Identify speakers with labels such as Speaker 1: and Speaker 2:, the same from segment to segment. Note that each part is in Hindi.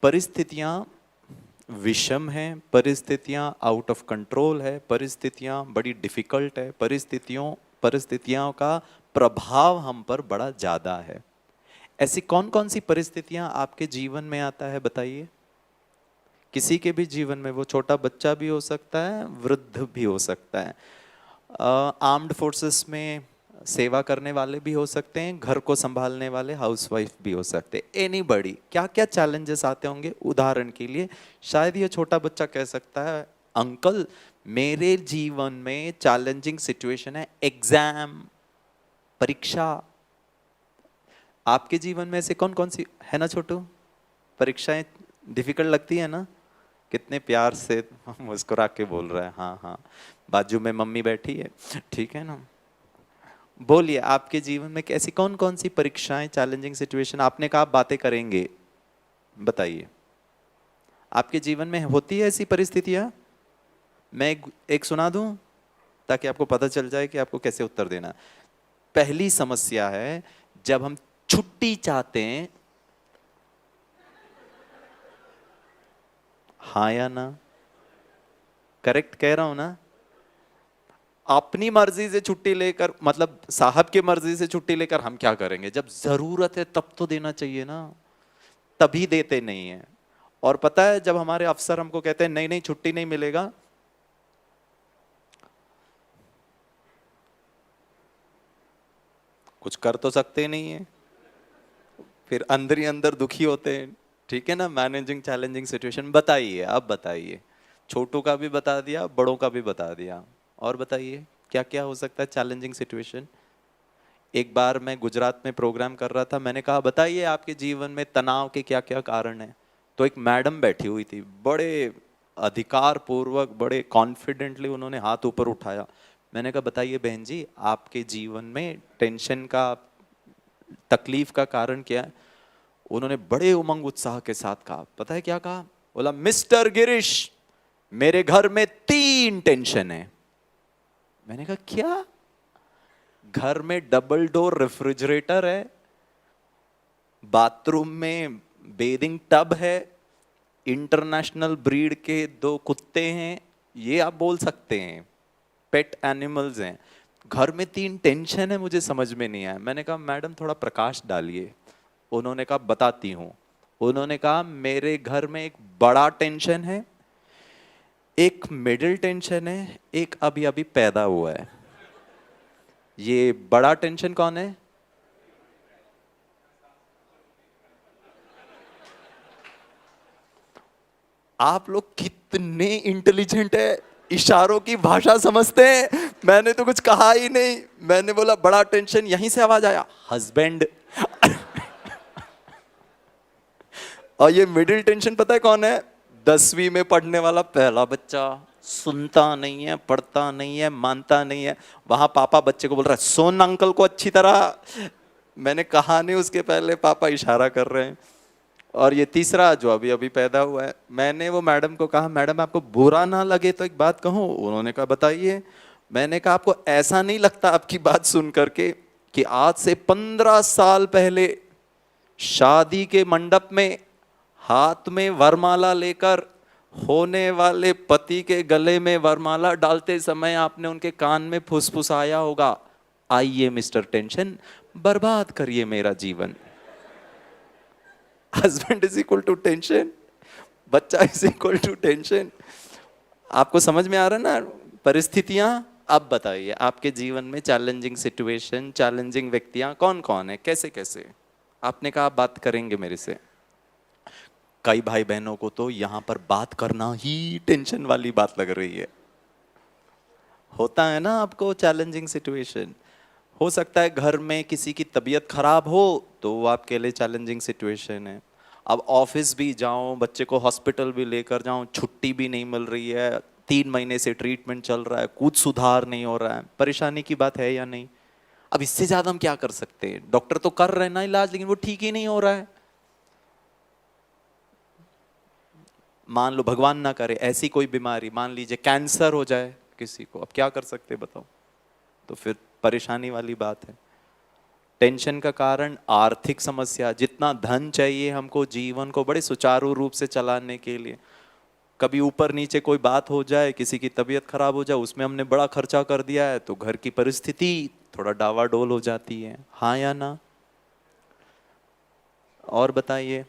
Speaker 1: परिस्थितियां विषम हैं, परिस्थितियां आउट ऑफ कंट्रोल है, परिस्थितियां बड़ी डिफिकल्ट है, परिस्थितियों का प्रभाव हम पर बड़ा ज्यादा है। ऐसी कौन कौन सी परिस्थितियां आपके जीवन में आता है बताइए। किसी के भी जीवन में, वो छोटा बच्चा भी हो सकता है, वृद्ध भी हो सकता है, आर्म्ड फोर्सेस में सेवा करने वाले भी हो सकते हैं, घर को संभालने वाले हाउसवाइफ भी हो सकते हैं, एनीबॉडी। क्या क्या चैलेंजेस आते होंगे। उदाहरण के लिए शायद ये छोटा बच्चा कह सकता है, अंकल मेरे जीवन में चैलेंजिंग सिचुएशन है एग्जाम, परीक्षा। आपके जीवन में ऐसे कौन कौन सी है ना छोटू, परीक्षाएं डिफिकल्ट लगती है ना। कितने प्यार से मुस्कुरा के बोल रहा है, हाँ हाँ, बाजू में मम्मी बैठी है, ठीक है ना। बोलिए आपके जीवन में कैसी कौन कौन सी परीक्षाएं, चैलेंजिंग सिचुएशन, आपने कहा आप बातें करेंगे, बताइए आपके जीवन में होती है ऐसी परिस्थितियां। मैं एक सुना दूं ताकि आपको पता चल जाए कि आपको कैसे उत्तर देना। पहली समस्या है जब हम छुट्टी चाहते हैं, हाँ या ना, करेक्ट कह रहा हूं ना। अपनी मर्जी से छुट्टी लेकर, मतलब साहब की मर्जी से छुट्टी लेकर हम क्या करेंगे, जब जरूरत है तब तो देना चाहिए ना, तभी देते नहीं है। और पता है जब हमारे अफसर हमको कहते हैं नहीं नहीं छुट्टी नहीं मिलेगा, कुछ कर तो सकते नहीं है, फिर अंदर ही अंदर दुखी होते हैं, ठीक है ना। मैनेजिंग चैलेंजिंग सिचुएशन, बताइए आप, बताइए। छोटू का भी बता दिया, बड़ों का भी बता दिया, और बताइए क्या क्या हो सकता है चैलेंजिंग सिचुएशन। एक बार मैं गुजरात में प्रोग्राम कर रहा था, मैंने कहा बताइए आपके जीवन में तनाव के क्या क्या कारण हैं। तो एक मैडम बैठी हुई थी, बड़े अधिकार पूर्वक, बड़े कॉन्फिडेंटली उन्होंने हाथ ऊपर उठाया। मैंने कहा बताइए बहन जी आपके जीवन में टेंशन का, तकलीफ का कारण क्या है। उन्होंने बड़े उमंग उत्साह के साथ कहा, पता है क्या कहा, बोला मिस्टर गिरीश मेरे घर में 3 टेंशन है। मैंने कहा क्या। घर में डबल डोर रेफ्रिजरेटर है, बाथरूम में बेदिंग टब है, इंटरनेशनल ब्रीड के 2 कुत्ते हैं, ये आप बोल सकते हैं, पेट एनिमल्स हैं, घर में 3 टेंशन है, मुझे समझ में नहीं आया। मैंने कहा मैडम थोड़ा प्रकाश डालिए। उन्होंने कहा बताती हूं। उन्होंने कहा मेरे घर में एक बड़ा टेंशन है, एक मिडिल टेंशन है, एक अभी अभी पैदा हुआ है। ये बड़ा टेंशन कौन है। आप लोग कितने इंटेलिजेंट है, इशारों की भाषा समझते हैं। मैंने तो कुछ कहा ही नहीं, मैंने बोला बड़ा टेंशन, यहीं से आवाज आया हस्बैंड। और ये मिडिल टेंशन पता है कौन है, 10वीं में पढ़ने वाला पहला बच्चा, सुनता नहीं है, पढ़ता नहीं है, मानता नहीं है। वहां पापा बच्चे को बोल रहा है सुन अंकल को अच्छी तरह। मैंने कहा नहीं उसके पहले पापा इशारा कर रहे हैं। और ये तीसरा जो अभी अभी पैदा हुआ है। मैंने वो मैडम को कहा मैडम आपको बुरा ना लगे तो एक बात कहूं। उन्होंने कहा बताइए। मैंने कहा आपको ऐसा नहीं लगता आपकी बात सुन करके कि आज से 15 साल पहले शादी के मंडप में हाथ में वरमाला लेकर होने वाले पति के गले में वरमाला डालते समय आपने उनके कान में फुसफुसाया होगा, आइए मिस्टर टेंशन बर्बाद करिए मेरा जीवन। Husband is equal to tension, बच्चा इज इक्वल टू टेंशन। आपको समझ में आ रहा है ना परिस्थितियां। अब बताइए आपके जीवन में चैलेंजिंग सिचुएशन, चैलेंजिंग व्यक्तियां कौन कौन है, कैसे कैसे। आपने कहा आप बात करेंगे मेरे से। कई भाई बहनों को तो यहां पर बात करना ही टेंशन वाली बात लग रही है। होता है ना आपको चैलेंजिंग सिचुएशन। हो सकता है घर में किसी की तबीयत खराब हो तो वो आपके लिए चैलेंजिंग सिचुएशन है। अब ऑफिस भी जाओ, बच्चे को हॉस्पिटल भी लेकर जाओ, छुट्टी भी नहीं मिल रही है, 3 महीने से ट्रीटमेंट चल रहा है, कुछ सुधार नहीं हो रहा है, परेशानी की बात है या नहीं। अब इससे ज्यादा हम क्या कर सकते हैं। डॉक्टर तो कर रहे हैं ना इलाज, लेकिन वो ठीक ही नहीं हो रहा है। मान लो भगवान ना करे ऐसी कोई बीमारी, मान लीजिए कैंसर हो जाए किसी को, अब क्या कर सकते बताओ। तो फिर परेशानी वाली बात है। टेंशन का कारण आर्थिक समस्या, जितना धन चाहिए हमको जीवन को बड़े सुचारू रूप से चलाने के लिए, कभी ऊपर नीचे कोई बात हो जाए, किसी की तबीयत खराब हो जाए, उसमें हमने बड़ा खर्चा कर दिया है तो घर की परिस्थिति थोड़ा डावाडोल हो जाती है। हाँ या ना? और बताइए।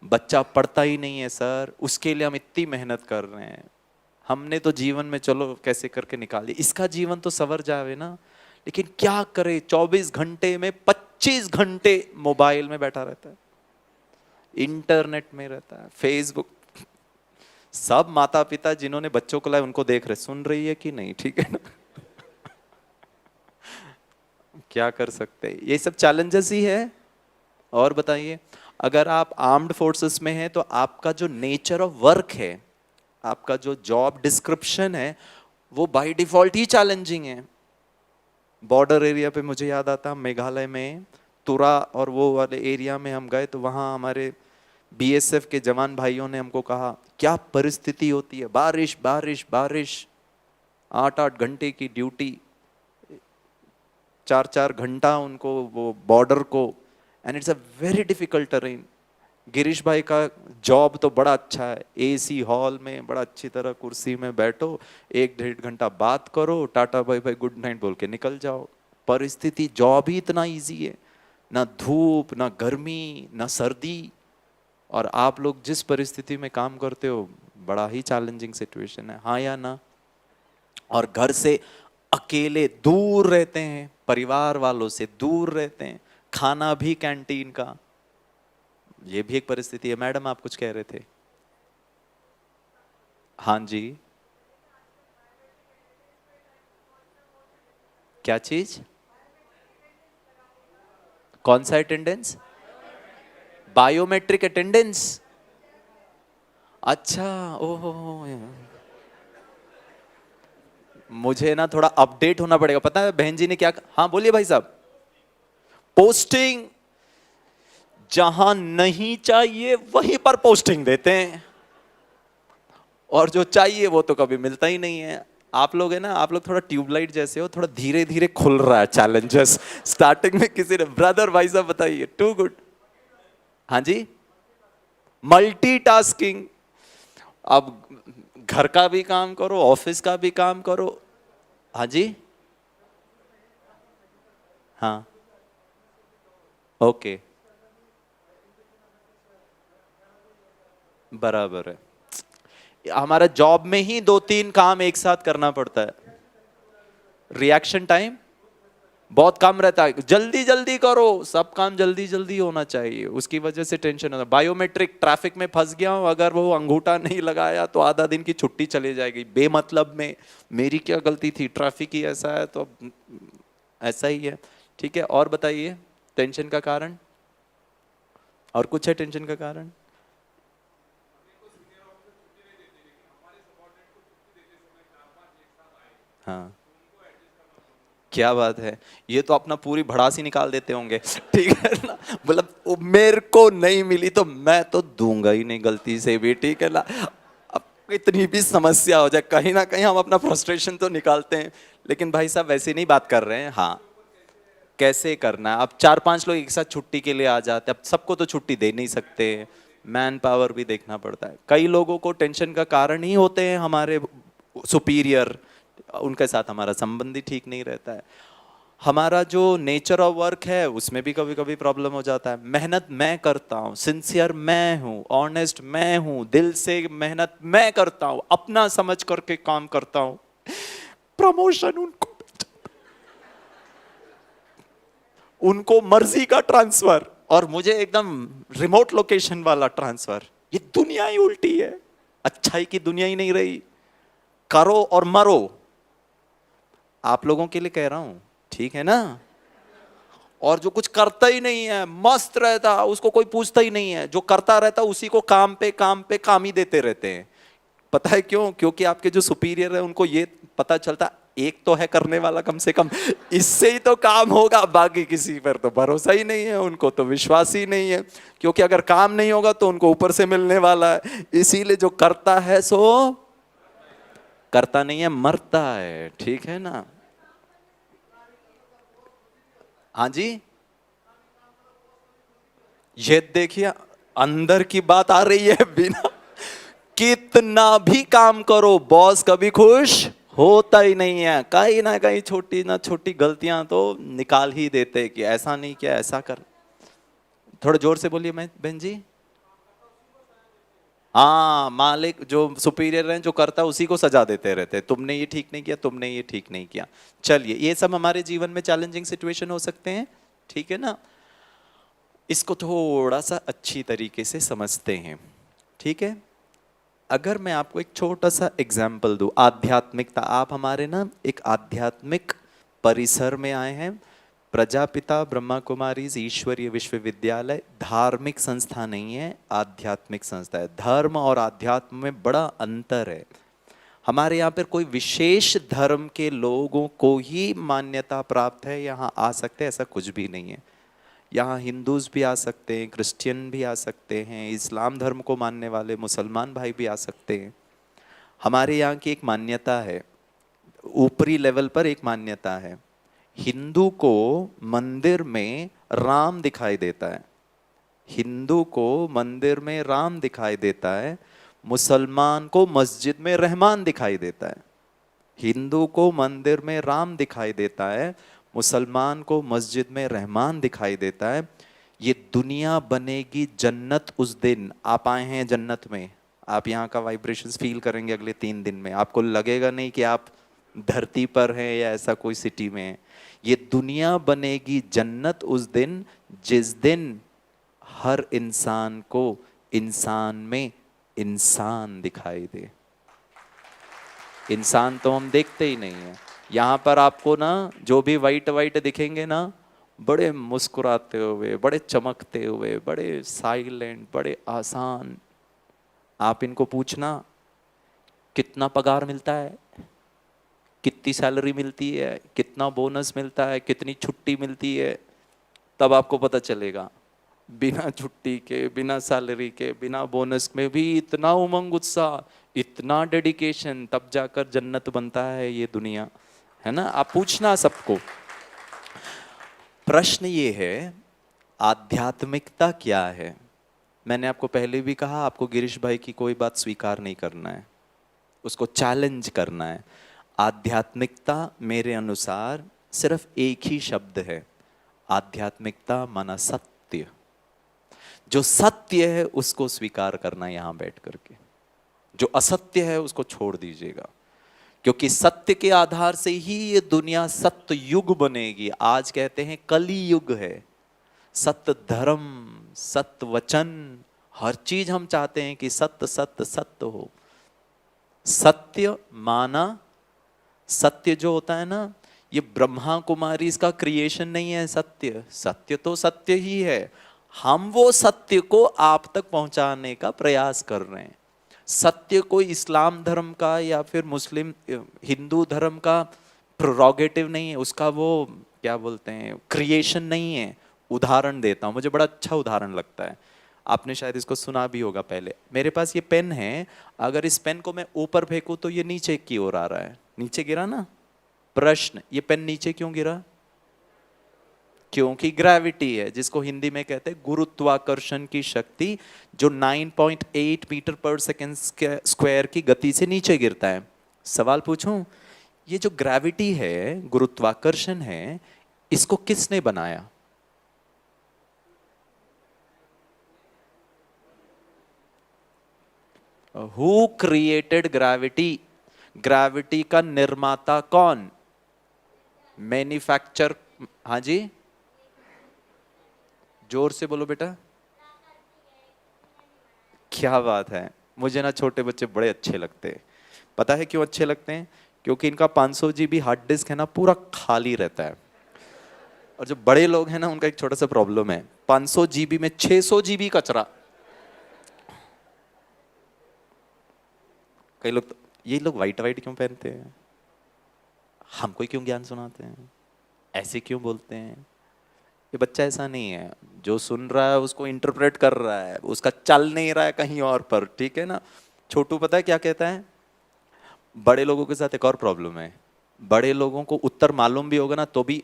Speaker 1: बच्चा पढ़ता ही नहीं है सर, उसके लिए हम इतनी मेहनत कर रहे हैं, हमने तो जीवन में चलो कैसे करके निकाल दिया, इसका जीवन तो सवर जावे ना। लेकिन क्या करे, 24 घंटे में 25 घंटे मोबाइल में बैठा रहता है, इंटरनेट में रहता है, फेसबुक। सब माता पिता जिन्होंने बच्चों को लाए उनको देख रहे, सुन रही है कि नहीं, ठीक है ना? क्या कर सकते हैं, ये सब चैलेंजेस ही है। और बताइए, अगर आप आर्म्ड फोर्सेस में हैं तो आपका जो नेचर ऑफ वर्क है, आपका जो जॉब डिस्क्रिप्शन है, वो बाय डिफॉल्ट ही चैलेंजिंग है। बॉर्डर एरिया पे मुझे याद आता, मेघालय में तुरा और वो वाले एरिया में हम गए तो वहाँ हमारे बीएसएफ के जवान भाइयों ने हमको कहा क्या परिस्थिति होती है, बारिश बारिश बारिश, 8-8 घंटे की ड्यूटी, 4-4 घंटा उनको वो बॉर्डर को, and it's a very difficult terrain. Girish भाई का जॉब तो बड़ा अच्छा है, एसी हॉल में बड़ा अच्छी तरह कुर्सी में बैठो, 1-1.5 घंटा बात करो, tata bye bye good night बोल के निकल जाओ। परिस्थिति, जॉब ही इतना इजी है, ना धूप ना गर्मी ना सर्दी, और आप लोग जिस परिस्थिति में काम करते हो बड़ा ही चैलेंजिंग सिचुएशन है। हाँ या ना? और घर से अकेले दूर रहते हैं, परिवार वालों से दूर रहते हैं, खाना भी कैंटीन का, ये भी एक परिस्थिति है। मैडम आप कुछ कह रहे थे? हाँ जी, क्या चीज? कौन सा अटेंडेंस? Biometric attendance? अच्छा, ओहो, मुझे ना थोड़ा अपडेट होना पड़ेगा। पता है बहन जी ने क्या? हाँ बोलिए भाई साहब। पोस्टिंग जहां नहीं चाहिए वहीं पर पोस्टिंग देते हैं, और जो चाहिए वो तो कभी मिलता ही नहीं है। आप लोग है ना, आप लोग थोड़ा ट्यूबलाइट जैसे हो, थोड़ा धीरे धीरे खुल रहा है चैलेंजेस। स्टार्टिंग में किसी ने, ब्रदर भाई साहब बताइए, टू गुड। हाँ जी, मल्टीटास्किंग। अब घर का भी काम करो, ऑफिस का भी काम करो। हाँ जी, हाँ, ओके, बराबर है। हमारा जॉब में ही 2-3 काम एक साथ करना पड़ता है, रिएक्शन टाइम बहुत कम रहता है, जल्दी जल्दी करो, सब काम जल्दी जल्दी होना चाहिए, उसकी वजह से टेंशन होता है। बायोमेट्रिक, ट्रैफिक में फंस गया हूं, अगर वो अंगूठा नहीं लगाया तो आधा दिन की छुट्टी चली जाएगी बेमतलब में, मेरी क्या गलती थी, ट्रैफिक ही ऐसा है तो ऐसा ही है। ठीक है, और बताइए टेंशन का कारण, और कुछ है टेंशन का कारण? हाँ, क्या बात है, ये तो अपना पूरी भड़ास ही निकाल देते होंगे। ठीक है ना, मतलब मेरे को नहीं मिली तो मैं तो दूंगा ही नहीं गलती से भी, ठीक है ना। अब इतनी भी समस्या हो जाए, कहीं ना कहीं हम अपना फ्रस्ट्रेशन तो निकालते हैं, लेकिन भाई साहब वैसे नहीं बात कर रहे हैं। हाँ, कैसे करना है, अब 4-5 लोग एक साथ छुट्टी के लिए आ जाते हैं, अब सबको तो छुट्टी दे नहीं सकते, मैन पावर भी देखना पड़ता है। कई लोगों को टेंशन का कारण ही होते हैं हमारे सुपीरियर, उनके साथ हमारा संबंध ही ठीक नहीं रहता है। हमारा जो नेचर ऑफ वर्क है उसमें भी कभी कभी प्रॉब्लम हो जाता है। मेहनत मैं करता हूँ, सिंसियर मैं हूँ, ऑनेस्ट मैं हूँ, दिल से मेहनत मैं करता हूँ, अपना समझ करके काम करता हूँ, प्रमोशन उनको, उनको मर्जी का ट्रांसफर, और मुझे एकदम रिमोट लोकेशन वाला ट्रांसफर। ये दुनिया ही उल्टी है, अच्छाई की दुनिया ही नहीं रही। करो और मरो, आप लोगों के लिए कह रहा हूं, ठीक है ना। और जो कुछ करता ही नहीं है, मस्त रहता, उसको कोई पूछता ही नहीं है, जो करता रहता उसी को काम पे काम पे काम ही देते रहते हैं। पता है क्यों? क्योंकि आपके जो सुपीरियर है उनको ये पता चलता, एक तो है करने वाला कम से कम, इससे ही तो काम होगा, बाकी किसी पर तो भरोसा ही नहीं है, उनको तो विश्वास ही नहीं है, क्योंकि अगर काम नहीं होगा तो उनको ऊपर से मिलने वाला है। इसीलिए जो करता है सो करता नहीं है, मरता है, ठीक है ना। हाँ जी, ये देखिए अंदर की बात आ रही है। बिना कितना भी काम करो बॉस कभी खुश होता ही नहीं है। कहीं ना कहीं छोटी ना छोटी गलतियां तो निकाल ही देते कि ऐसा नहीं किया, ऐसा कर। थोड़ा जोर से बोलिए मैं बहन जी। हाँ, मालिक जो सुपीरियर है जो करता है उसी को सजा देते रहते हैं, तुमने ये ठीक नहीं किया, तुमने ये ठीक नहीं किया। चलिए, ये सब हमारे जीवन में चैलेंजिंग सिचुएशन हो सकते हैं, ठीक है ना। इसको थोड़ा सा अच्छी तरीके से समझते हैं, ठीक है। अगर मैं आपको एक छोटा सा एग्जाम्पल दूं, आध्यात्मिकता, आप हमारे ना एक आध्यात्मिक परिसर में आए हैं। प्रजापिता ब्रह्मा कुमारी ईश्वरीय विश्वविद्यालय धार्मिक संस्था नहीं है, आध्यात्मिक संस्था है। धर्म और अध्यात्म में बड़ा अंतर है। हमारे यहाँ पर कोई विशेष धर्म के लोगों को ही मान्यता प्राप्त है, यहाँ आ सकते हैं, ऐसा कुछ भी नहीं है। यहाँ हिंदूज भी आ सकते हैं, क्रिश्चियन भी आ सकते हैं, इस्लाम धर्म को मानने वाले मुसलमान भाई भी आ सकते हैं। हमारे यहाँ की एक मान्यता है, ऊपरी लेवल पर एक मान्यता है। हिंदू को मंदिर में राम दिखाई देता है, हिंदू को मंदिर में राम दिखाई देता है, मुसलमान को मस्जिद में रहमान दिखाई देता है। हिंदू को मंदिर में राम दिखाई देता है, मुसलमान को मस्जिद में रहमान दिखाई देता है। ये दुनिया बनेगी जन्नत उस दिन। आप आए हैं जन्नत में, आप यहाँ का वाइब्रेशंस फील करेंगे अगले 3 दिन में। आपको लगेगा नहीं कि आप धरती पर हैं या ऐसा कोई सिटी में है। ये दुनिया बनेगी जन्नत उस दिन, जिस दिन हर इंसान को इंसान में इंसान दिखाई दे। इंसान तो हम देखते ही नहीं है। यहाँ पर आपको ना जो भी वाइट वाइट दिखेंगे ना, बड़े मुस्कुराते हुए, बड़े चमकते हुए, बड़े साइलेंट, बड़े आसान। आप इनको पूछना कितना पगार मिलता है, कितनी सैलरी मिलती है, कितना बोनस मिलता है, कितनी छुट्टी मिलती है, तब आपको पता चलेगा। बिना छुट्टी के, बिना सैलरी के, बिना बोनस में भी इतना उमंग उत्साह, इतना डेडिकेशन, तब जाकर जन्नत बनता है ये दुनिया, है ना। आप पूछना सबको। प्रश्न ये है, आध्यात्मिकता क्या है। मैंने आपको पहले भी कहा, आपको गिरीश भाई की कोई बात स्वीकार नहीं करना है, उसको चैलेंज करना है। आध्यात्मिकता मेरे अनुसार सिर्फ एक ही शब्द है, आध्यात्मिकता माना सत्य। जो सत्य है उसको स्वीकार करना यहां बैठ करके, जो असत्य है उसको छोड़ दीजिएगा, क्योंकि सत्य के आधार से ही ये दुनिया सत्य युग बनेगी। आज कहते हैं कली युग है। सत्य धर्म, सत्य वचन, हर चीज हम चाहते हैं कि सत्य सत्य सत्य हो। सत्य माना, सत्य जो होता है ना, ये ब्रह्मा कुमारी इसका क्रिएशन नहीं है। सत्य, सत्य तो सत्य ही है। हम वो सत्य को आप तक पहुंचाने का प्रयास कर रहे हैं। सत्य कोई इस्लाम धर्म का या फिर मुस्लिम हिंदू धर्म का प्रोरोगेटिव नहीं है, उसका वो क्या बोलते हैं, क्रिएशन नहीं है। उदाहरण देता हूं, मुझे बड़ा अच्छा उदाहरण लगता है, आपने शायद इसको सुना भी होगा पहले। मेरे पास ये पेन है, अगर इस पेन को मैं ऊपर फेंकूं तो ये नीचे की ओर आ रहा है, नीचे गिरा ना। प्रश्न, ये पेन नीचे क्यों गिरा? क्योंकि ग्रेविटी है, जिसको हिंदी में कहते हैं गुरुत्वाकर्षण की शक्ति, जो 9.8 मीटर पर सेकेंड स्क्वायर की गति से नीचे गिरता है। सवाल पूछूं, ये जो ग्रेविटी है, गुरुत्वाकर्षण है, इसको किसने बनाया? Who created gravity? ग्रेविटी का निर्माता कौन? मैन्युफैक्चर, हाँ जी, जोर से बोलो बेटा। क्या बात है, मुझे ना छोटे बच्चे बड़े अच्छे लगते हैं। पता है क्यों अच्छे लगते हैं? क्योंकि इनका 500 GB हार्ड डिस्क है ना, पूरा खाली रहता है। और जो बड़े लोग हैं ना, उनका एक छोटा सा प्रॉब्लम है, 500 GB में 600 GB कचरा। कई लोग तो, ये लोग वाइट वाइट क्यों पहनते हैं, हमको क्यों ज्ञान सुनाते हैं, ऐसे क्यों बोलते हैं? ये बच्चा ऐसा नहीं है, जो सुन रहा है उसको इंटरप्रेट कर रहा है, उसका चल नहीं रहा है कहीं और पर, ठीक है ना। छोटू पता है क्या कहता है? बड़े लोगों के साथ एक और प्रॉब्लम है, बड़े लोगों को उत्तर मालूम भी होगा ना तो भी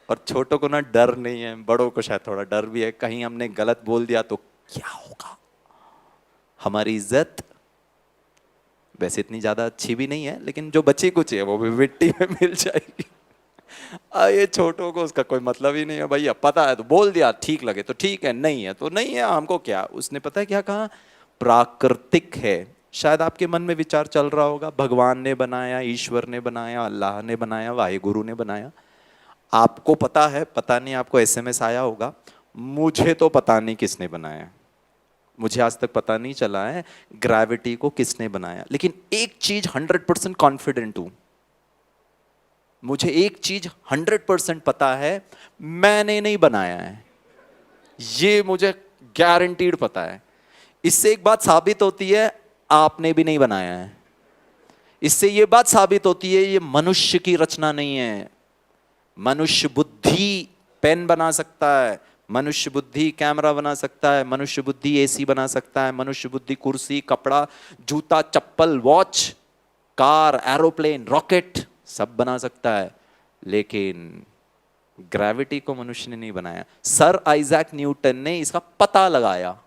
Speaker 1: और छोटों को ना डर नहीं है, बड़ों को शायद थोड़ा डर भी है, कहीं हमने गलत बोल दिया तो क्या होगा, हमारी इज्जत वैसे इतनी ज्यादा अच्छी भी नहीं है, लेकिन जो बची कुछ है वो भी मिट्टी में मिल जाएगी। ये छोटों को उसका कोई मतलब ही नहीं है, भैया पता है तो बोल दिया, ठीक लगे तो ठीक है, नहीं है तो नहीं है, हमको क्या। उसने पता है क्या कहा, प्राकृतिक है। शायद आपके मन में विचार चल रहा होगा, भगवान ने बनाया, ईश्वर ने बनाया, अल्लाह ने बनाया, वाहिगुरु ने बनाया। आपको पता है, पता नहीं आपको एसएमएस आया होगा, मुझे तो पता नहीं किसने बनाया, मुझे आज तक पता नहीं चला है ग्रेविटी को किसने बनाया। लेकिन एक चीज 100% कॉन्फिडेंट हूं, मुझे एक चीज 100% पता है, मैंने नहीं बनाया है, ये मुझे गारंटीड पता है। इससे एक बात साबित होती है, आपने भी नहीं बनाया है। इससे ये बात साबित होती है, ये मनुष्य की रचना नहीं है। मनुष्य बुद्धि पेन बना सकता है, मनुष्य बुद्धि कैमरा बना सकता है, मनुष्य बुद्धि एसी बना सकता है, मनुष्य बुद्धि कुर्सी, कपड़ा, जूता, चप्पल, वॉच, कार, एरोप्लेन, रॉकेट सब बना सकता है, लेकिन ग्रेविटी को मनुष्य ने नहीं बनाया। सर आइजैक न्यूटन ने इसका पता लगाया,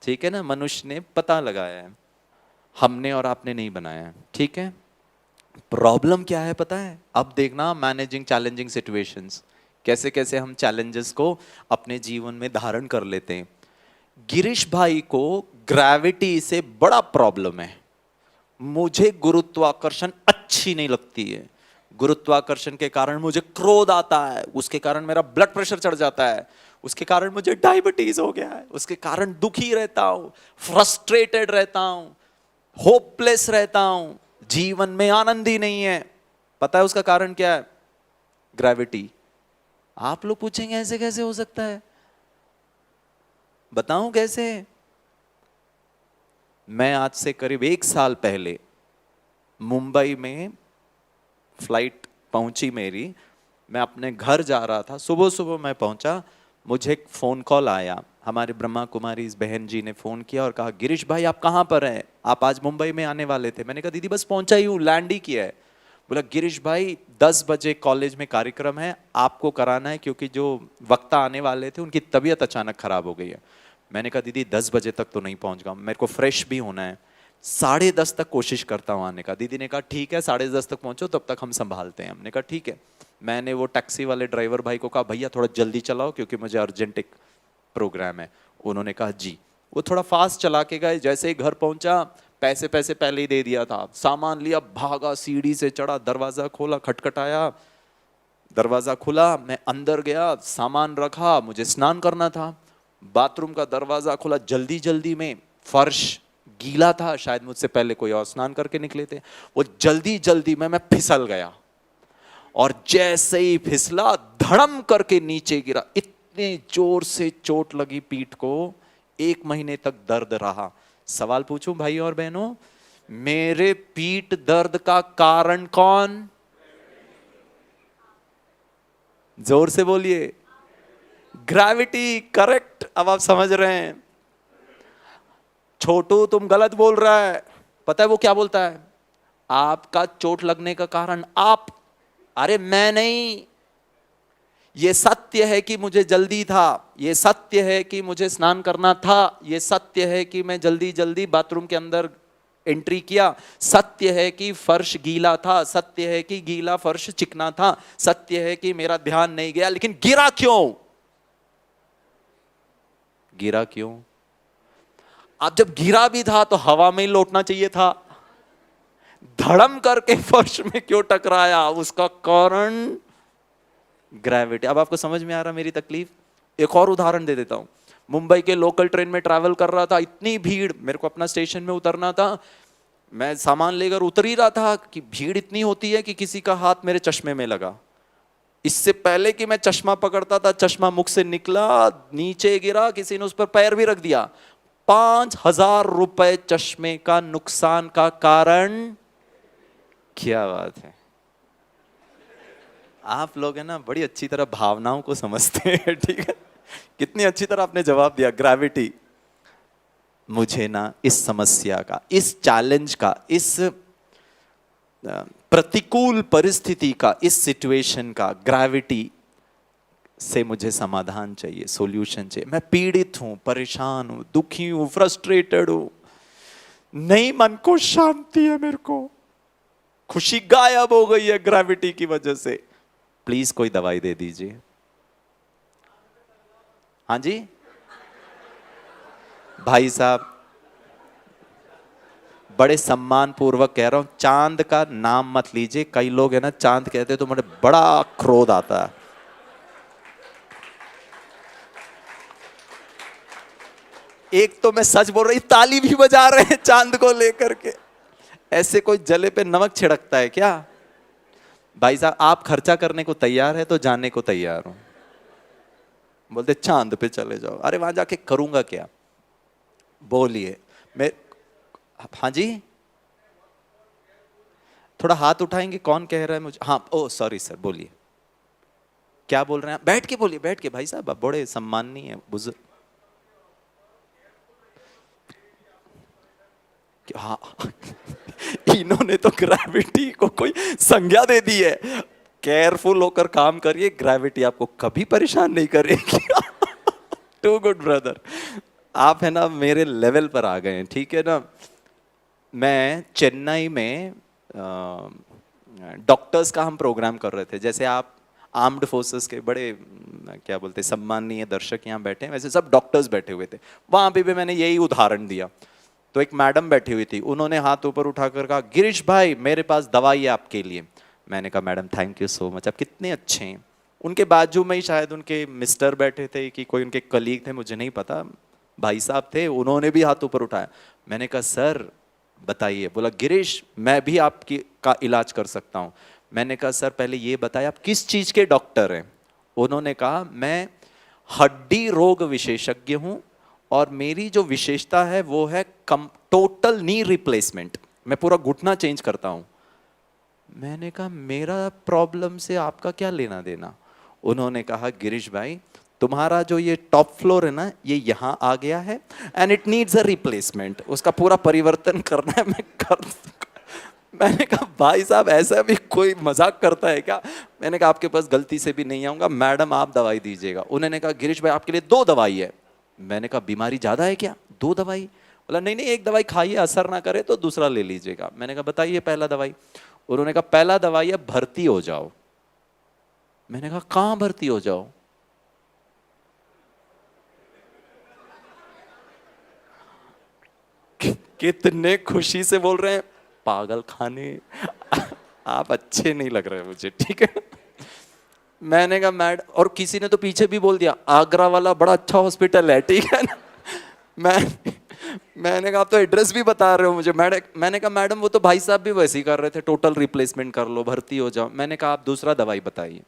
Speaker 1: ठीक है ना, मनुष्य ने पता लगाया है, हमने और आपने नहीं बनाया है, ठीक है। प्रॉब्लम क्या है पता है, अब देखना, मैनेजिंग चैलेंजिंग सिचुएशंस, कैसे कैसे हम चैलेंजेस को अपने जीवन में धारण कर लेते हैं। गिरीश भाई को ग्रेविटी से बड़ा प्रॉब्लम है, मुझे गुरुत्वाकर्षण अच्छी नहीं लगती है, गुरुत्वाकर्षण के कारण मुझे क्रोध आता है, उसके कारण मेरा ब्लड प्रेशर चढ़ जाता है, उसके कारण मुझे डायबिटीज हो गया है, उसके कारण दुखी रहता हूं, फ्रस्ट्रेटेड रहता हूं, होपलेस रहता हूं, जीवन में आनंद ही नहीं है। पता है उसका कारण क्या है, ग्रेविटी। आप लोग पूछेंगे ऐसे कैसे हो सकता है, बताऊं कैसे। मैं आज से करीब 1 साल पहले मुंबई में फ्लाइट पहुंची मेरी, मैं अपने घर जा रहा था, सुबह सुबह मैं पहुंचा, मुझे एक फोन कॉल आया, हमारे ब्रह्मा कुमारी इस बहन जी ने फोन किया और कहा, गिरीश भाई आप कहां पर हैं, आप आज मुंबई में आने वाले थे। मैंने कहा दीदी बस पहुंचा ही हूं, लैंड ही किया है। बोला गिरीश भाई 10 बजे कॉलेज में कार्यक्रम है, आपको कराना है, क्योंकि जो वक्ता आने वाले थे उनकी तबीयत अचानक खराब हो गई है। मैंने कहा दीदी 10 बजे तक तो नहीं पहुंच गया, मेरे को फ्रेश भी होना है, 10:30 तक कोशिश करता हूं आने का। दीदी ने कहा ठीक है 10:30 तक पहुंचो, तब तक हम संभालते हैं। हमने कहा ठीक है। मैंने वो टैक्सी वाले ड्राइवर भाई को कहा भैया थोड़ा जल्दी चलाओ क्योंकि मुझे अर्जेंट एक प्रोग्राम है। उन्होंने कहा जी। वो थोड़ा फास्ट चला के गए, जैसे ही घर पहुंचा पैसे पहले ही दे दिया था, सामान लिया, भागा, सीढ़ी से चढ़ा, दरवाजा खोला, खटखटाया, दरवाजा खुला, मैं अंदर गया, सामान रखा, मुझे स्नान करना था, बाथरूम का दरवाजा खोला, जल्दी जल्दी में, फर्श गीला था, शायद मुझसे पहले कोई और स्नान करके निकले थे, वो जल्दी जल्दी में मैं फिसल गया और जैसे ही फिसला धड़म करके नीचे गिरा। इतने जोर से चोट लगी पीठ को, 1 महीने तक दर्द रहा। सवाल पूछूं भाई और बहनों, मेरे पीठ दर्द का कारण कौन, जोर से बोलिए, ग्रेविटी। करेक्ट। अब आप समझ रहे हैं। छोटू तुम गलत बोल रहा है, पता है वो क्या बोलता है, आपका चोट लगने का कारण आप, अरे मैं नहीं, ये सत्य है कि मुझे जल्दी था, ये सत्य है कि मुझे स्नान करना था, ये सत्य है कि मैं जल्दी जल्दी बाथरूम के अंदर एंट्री किया, सत्य है कि फर्श गीला था, सत्य है कि गीला फर्श चिकना था, सत्य है कि मेरा ध्यान नहीं गया, लेकिन गिरा क्यों, गिरा क्यों। अब जब गिरा भी था तो हवा में ही लौटना चाहिए था, धड़म करके फर्श में क्यों टकराया, उसका कारण ग्रेविटी। अब आपको समझ में आ रहा मेरी तकलीफ। एक और उदाहरण दे देता हूं। मुंबई के लोकल ट्रेन में ट्रैवल कर रहा था, इतनी भीड़, मेरे को अपना स्टेशन में उतरना था, मैं सामान लेकर उतर ही रहा था कि भीड़ इतनी होती है कि किसी का हाथ मेरे चश्मे में लगा। इससे पहले कि मैं चश्मा पकड़ता था, चश्मा मुख से निकला, नीचे गिरा, किसी ने उस पर पैर भी रख दिया। 5,000 रुपए चश्मे का नुकसान का कारण। क्या बात है, आप लोग है ना बड़ी अच्छी तरह भावनाओं को समझते हैं, ठीक है। कितनी अच्छी तरह आपने जवाब दिया, ग्रेविटी। मुझे ना इस समस्या का, इस चैलेंज का, इस प्रतिकूल परिस्थिति का, इस सिचुएशन का ग्रेविटी से मुझे समाधान चाहिए, सॉल्यूशन चाहिए। मैं पीड़ित हूं, परेशान हूं, दुखी हूं, फ्रस्ट्रेटेड हूं, नहीं मन को शांति है, मेरे को खुशी गायब हो गई है ग्रेविटी की वजह से, प्लीज कोई दवाई दे दीजिए। हाँ जी भाई साहब, बड़े सम्मान पूर्वक कह रहा हूं, चांद का नाम मत लीजिए। कई लोग है ना चांद कहते तो मुझे बड़ा क्रोध आता है। एक तो मैं सच बोल रही, ताली भी बजा रहे हैं चांद को लेकर के। ऐसे कोई जले पे नमक छिड़कता है क्या? भाई साहब आप खर्चा करने को तैयार है तो जाने को तैयार हूं। बोलते चांद पे चले जाओ, अरे वहां जाके करूंगा क्या? बोलिए। मैं, हाँ जी, थोड़ा हाथ उठाएंगे, कौन कह रहा है मुझे? हाँ, ओ सॉरी सर, बोलिए क्या बोल रहे हैं? बैठ के बोलिए, बैठ के भाई साहब, आप बड़े सम्माननीय है, बुजुर्ग। हाँ इन्होंने तो ग्रेविटी को कोई संज्ञा दे दी है। केयरफुल होकर काम करिए, ग्रेविटी आपको कभी परेशान नहीं करेगी। टू गुड ब्रदर, आप है ना मेरे लेवल पर आ गए हैं, ठीक है ना। मैं चेन्नई में डॉक्टर्स का हम प्रोग्राम कर रहे थे, जैसे आप आर्म्ड फोर्सेस के बड़े क्या बोलते सम्माननीय दर्शक यहाँ बैठे हैं, वैसे सब डॉक्टर्स बैठे हुए थे। वहां पे भी मैंने यही उदाहरण दिया। तो एक मैडम बैठी हुई थी, उन्होंने हाथ ऊपर उठाकर कहा, गिरीश भाई मेरे पास दवाई है आपके लिए। मैंने कहा madam thank you so much, आप कितने अच्छे हैं। उनके बाजू में ही शायद उनके मिस्टर बैठे थे कि कोई उनके कलीग थे, मुझे नहीं पता, भाई साहब थे, उन्होंने भी हाथ ऊपर उठाया। मैंने कहा सर बताइए। बोला गिरीश मैं भी आपकी का इलाज कर सकता हूँ। मैंने कहा सर पहले ये बताइए आप किस चीज़ के डॉक्टर हैं? उन्होंने कहा मैं हड्डी रोग विशेषज्ञ हूँ और मेरी जो विशेषता है वो है टोटल नी रिप्लेसमेंट, मैं पूरा घुटना चेंज करता हूँ। मैंने कहा मेरा प्रॉब्लम से आपका क्या लेना देना? उन्होंने कहा गिरीश भाई तुम्हारा जो ये टॉप फ्लोर है ना, ये यहाँ आ गया है and it needs a replacement, उसका पूरा परिवर्तन करना है, मैं कर। मैंने कहा भाई साहब ऐसा भी कोई मजाक करता है क्या? मैंने कहा आपके पास गलती से भी नहीं आऊंगा, मैडम आप दवाई दीजिएगा। उन्होंने कहा गिरीश भाई आपके लिए 2 दवाई है। मैंने कहा बीमारी ज्यादा है क्या, 2 दवाई? बोला नहीं नहीं, एक दवाई खाइए, असर ना करे तो दूसरा ले लीजिएगा। मैंने कहा बताइए पहला दवाई। उन्होंने कहा पहला दवाई है भर्ती हो जाओ। मैंने कहा कहां भर्ती हो जाओ? कितने खुशी से बोल रहे हैं, पागल खाने। आप अच्छे नहीं लग रहे मुझे, ठीक है। मैंने कहा मैडम, और किसी ने तो पीछे भी बोल दिया आगरा वाला बड़ा अच्छा हॉस्पिटल है, ठीक है ना। मैंने कहा आप तो एड्रेस भी बता रहे हो मुझे। मैंने कहा मैडम वो तो भाई साहब भी वैसे ही कर रहे थे, टोटल रिप्लेसमेंट कर लो, भर्ती हो जाओ। मैंने कहा आप दूसरा दवाई बताइए।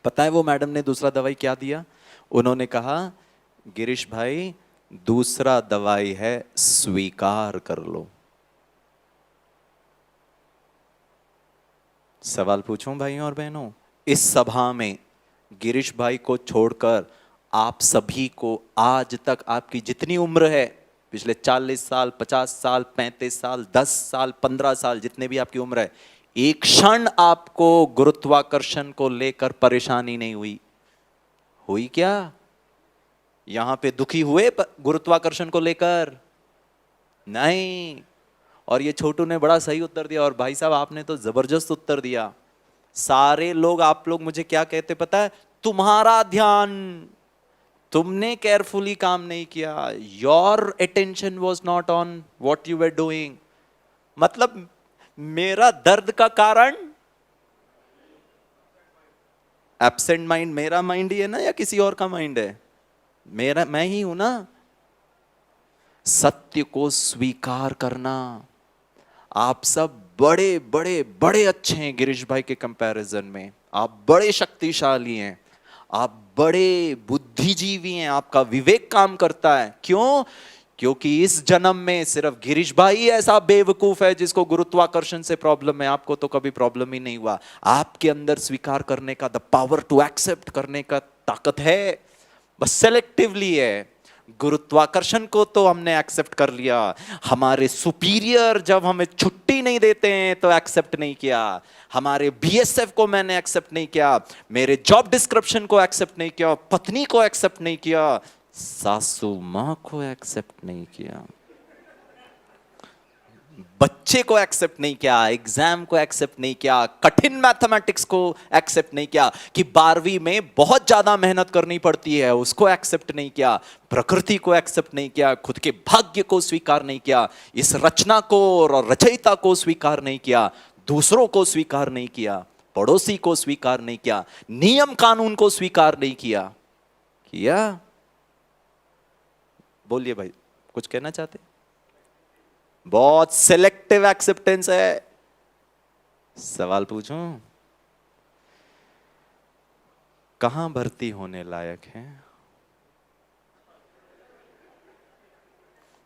Speaker 1: पता है वो मैडम ने दूसरा दवाई क्या दिया? उन्होंने कहा गिरीश भाई दूसरा दवाई है स्वीकार कर लो। सवाल पूछूं भाइयों और बहनों, इस सभा में गिरीश भाई को छोड़कर आप सभी को आज तक आपकी जितनी उम्र है, पिछले 40 साल, 50 साल, 35 साल, 10 साल, 15 साल, जितने भी आपकी उम्र है, एक क्षण आपको गुरुत्वाकर्षण को लेकर परेशानी नहीं हुई? हुई क्या? यहां पे दुखी हुए गुरुत्वाकर्षण को लेकर? नहीं। और ये छोटू ने बड़ा सही उत्तर दिया, और भाई साहब आपने तो जबरदस्त उत्तर दिया। सारे लोग, आप लोग मुझे क्या कहते पता है? तुम्हारा ध्यान, तुमने केयरफुली काम नहीं किया, your attention was not on what you were doing. मतलब मेरा दर्द का कारण एब्सेंट माइंड, मेरा माइंड ही है ना, या किसी और का माइंड है? मेरा, मैं ही हूं ना। सत्य को स्वीकार करना। आप सब बड़े बड़े बड़े अच्छे हैं गिरीश भाई के कंपैरिजन में, आप बड़े शक्तिशाली हैं, आप बड़े बुद्धिजीवी हैं, आपका विवेक काम करता है। क्यों? क्योंकि इस जन्म में सिर्फ गिरीश भाई ऐसा बेवकूफ है जिसको गुरुत्वाकर्षण से प्रॉब्लम है, आपको तो कभी प्रॉब्लम ही नहीं हुआ। आपके अंदर स्वीकार करने का, द पावर टू एक्सेप्ट करने का ताकत है, बस सेलेक्टिवली है। गुरुत्वाकर्षण को तो हमने एक्सेप्ट कर लिया, हमारे सुपीरियर जब हमें छुट्टी नहीं देते हैं तो एक्सेप्ट नहीं किया, हमारे बीएसएफ को मैंने एक्सेप्ट नहीं किया, मेरे जॉब डिस्क्रिप्शन को एक्सेप्ट नहीं किया, पत्नी को एक्सेप्ट नहीं किया, सासू मां को एक्सेप्ट नहीं किया, बच्चे को एक्सेप्ट नहीं किया, एग्जाम को एक्सेप्ट नहीं किया, कठिन मैथमेटिक्स को एक्सेप्ट नहीं किया कि 12वीं में बहुत ज्यादा मेहनत करनी पड़ती है उसको एक्सेप्ट नहीं किया, प्रकृति को एक्सेप्ट नहीं किया, खुद के भाग्य को स्वीकार नहीं किया, इस रचना को और रचयिता को स्वीकार नहीं किया, दूसरों को स्वीकार नहीं किया, पड़ोसी को स्वीकार नहीं किया, नियम कानून को स्वीकार नहीं किया। बोलिए भाई, कुछ कहना चाहते? बहुत सिलेक्टिव एक्सेप्टेंस है। सवाल पूछूं, कहां भर्ती होने लायक है?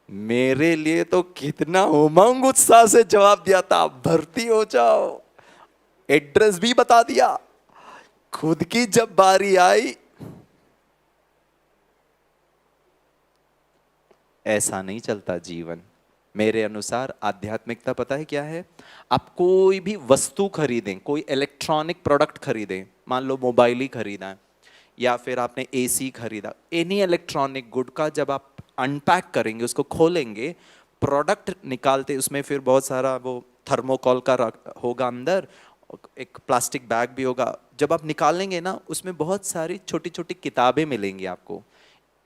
Speaker 1: मेरे लिए तो कितना उमंग उत्साह से जवाब दिया था, भर्ती हो जाओ, एड्रेस भी बता दिया। खुद की जब बारी आई, ऐसा नहीं चलता जीवन। मेरे अनुसार आध्यात्मिकता पता है क्या है? आप कोई भी वस्तु खरीदें, कोई इलेक्ट्रॉनिक प्रोडक्ट खरीदें, मान लो मोबाइल ही खरीदा है या फिर आपने एसी खरीदा, एनी इलेक्ट्रॉनिक गुड का जब आप अनपैक करेंगे, उसको खोलेंगे, प्रोडक्ट निकालते, उसमें फिर बहुत सारा वो थर्मोकॉल का होगा अंदर, एक प्लास्टिक बैग भी होगा। जब आप निकालेंगे ना, उसमें बहुत सारी छोटी छोटी किताबें मिलेंगी आपको,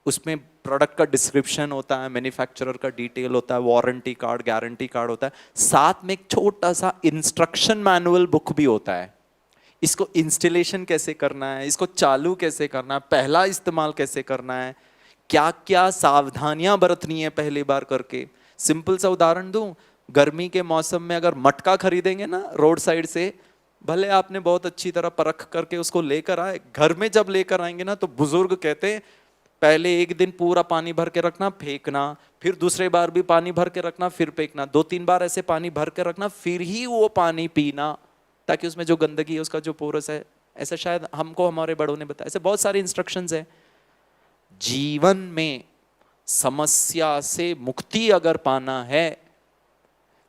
Speaker 1: उसमें प्रोडक्ट का डिस्क्रिप्शन होता है, मैन्युफैक्चरर का डिटेल होता है, वारंटी कार्ड, गारंटी कार्ड होता है, साथ में एक छोटा सा इंस्ट्रक्शन मैनुअल बुक भी होता है। इसको इंस्टॉलेशन कैसे करना है, इसको चालू कैसे करना है, पहला इस्तेमाल कैसे करना है, क्या क्या सावधानियां बरतनी है पहली बार करके। सिंपल सा उदाहरण दूं, गर्मी के मौसम में अगर मटका खरीदेंगे ना रोड साइड से, भले आपने बहुत अच्छी तरह परख करके उसको लेकर आए, घर में जब लेकर आएंगे ना तो बुजुर्ग कहते हैं पहले एक दिन पूरा पानी भर के रखना, फेंकना, फिर दूसरे बार भी पानी भर के रखना, फिर फेंकना, 2-3 बार ऐसे पानी भर के रखना, फिर ही वो पानी पीना, ताकि उसमें जो गंदगी है, उसका जो पोरस है, ऐसा शायद हमको हमारे बड़ों ने बताया। ऐसे बहुत सारे इंस्ट्रक्शंस है। जीवन में समस्या से मुक्ति अगर पाना है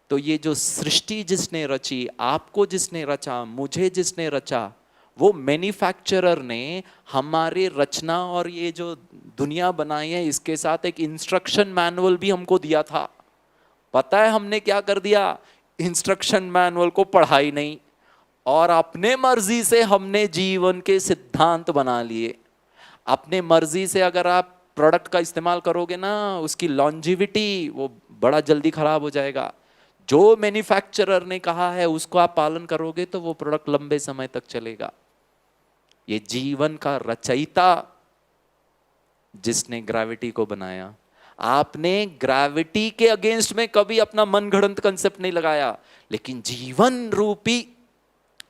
Speaker 1: तो ये जो सृष्टि जिसने रची, आपको जिसने रचा, मुझे जिसने रचा, वो मैन्युफैक्चरर ने हमारे रचना और ये जो दुनिया बनाई है, इसके साथ एक इंस्ट्रक्शन मैनुअल भी हमको दिया था। पता है हमने क्या कर दिया? इंस्ट्रक्शन मैनुअल को पढ़ा ही नहीं और अपने मर्जी से हमने जीवन के सिद्धांत बना लिए। अपने मर्जी से अगर आप प्रोडक्ट का इस्तेमाल करोगे ना, उसकी लॉन्जिविटी वो बड़ा जल्दी खराब हो जाएगा। जो मैन्युफैक्चरर ने कहा है उसको आप पालन करोगे तो वो प्रोडक्ट लंबे समय तक चलेगा। ये जीवन का रचयिता जिसने ग्रेविटी को बनाया, आपने ग्रेविटी के अगेंस्ट में कभी अपना मनगढ़ंत कंसेप्ट नहीं लगाया, लेकिन जीवन रूपी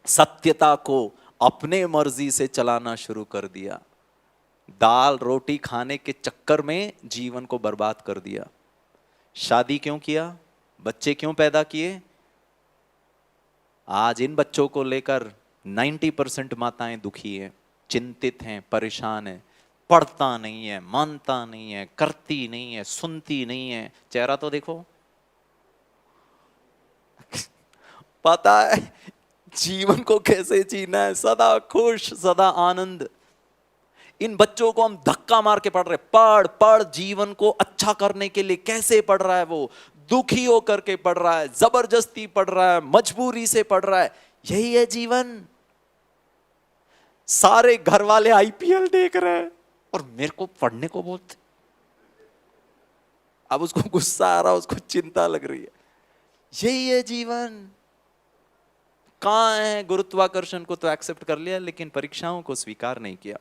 Speaker 1: सत्यता को अपने मर्जी से चलाना शुरू कर दिया। दाल रोटी खाने के चक्कर में जीवन को बर्बाद कर दिया। शादी क्यों किया? बच्चे क्यों पैदा किए? आज इन बच्चों को लेकर 90% माताएं दुखी हैं, चिंतित हैं, परेशान हैं। पढ़ता नहीं है, मानता नहीं है, करती नहीं है, सुनती नहीं है। चेहरा तो देखो। पता है जीवन को कैसे जीना है, सदा खुश, सदा आनंद। इन बच्चों को हम धक्का मार के पढ़ रहे, पढ़ पढ़, जीवन को अच्छा करने के लिए। कैसे पढ़ रहा है वो? दुखी होकर के पढ़ रहा है, जबरदस्ती पढ़ रहा है, मजबूरी से पढ़ रहा है। यही है जीवन। सारे घर वाले आईपीएल देख रहे हैं और मेरे को पढ़ने को बोलते। अब उसको गुस्सा आ रहा, उसको चिंता लग रही है। यही है जीवन। कहां है? गुरुत्वाकर्षण को तो एक्सेप्ट कर लिया, लेकिन परीक्षाओं को स्वीकार नहीं किया।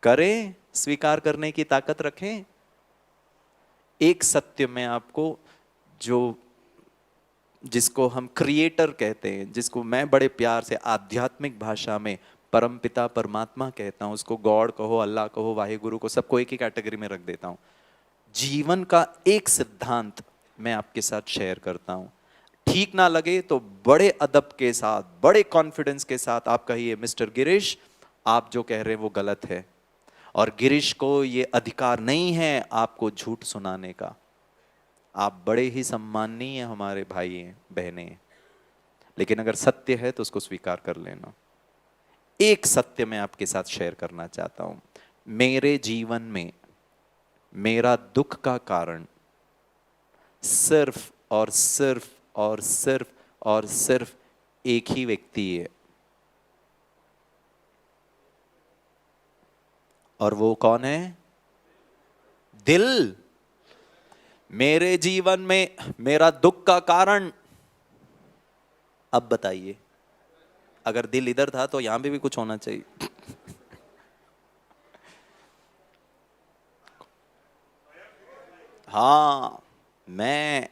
Speaker 1: करें, स्वीकार करने की ताकत रखें। एक सत्य में आपको, जो जिसको हम क्रिएटर कहते हैं, जिसको मैं बड़े प्यार से आध्यात्मिक भाषा में परमपिता परमात्मा कहता हूं, उसको गॉड कहो, अल्लाह कहो, वाहिगुरु को, सबको एक ही कैटेगरी में रख देता हूं। जीवन का एक सिद्धांत मैं आपके साथ शेयर करता हूं। ठीक ना लगे तो बड़े अदब के साथ, बड़े कॉन्फिडेंस के साथ आप कहिए, मिस्टर गिरीश, आप जो कह रहे हैं वो गलत है। और गिरीश को ये अधिकार नहीं है आपको झूठ सुनाने का। आप बड़े ही सम्माननीय हमारे भाई हैं, बहनें हैं, लेकिन अगर सत्य है तो उसको स्वीकार कर लेना। एक सत्य मैं आपके साथ शेयर करना चाहता हूं। मेरे जीवन में मेरा दुख का कारण सिर्फ और सिर्फ और सिर्फ और सिर्फ एक ही व्यक्ति है, और वो कौन है? दिल। मेरे जीवन में मेरा दुख का कारण, अब बताइए, अगर दिल इधर था तो यहां भी कुछ होना चाहिए। हाँ, मैं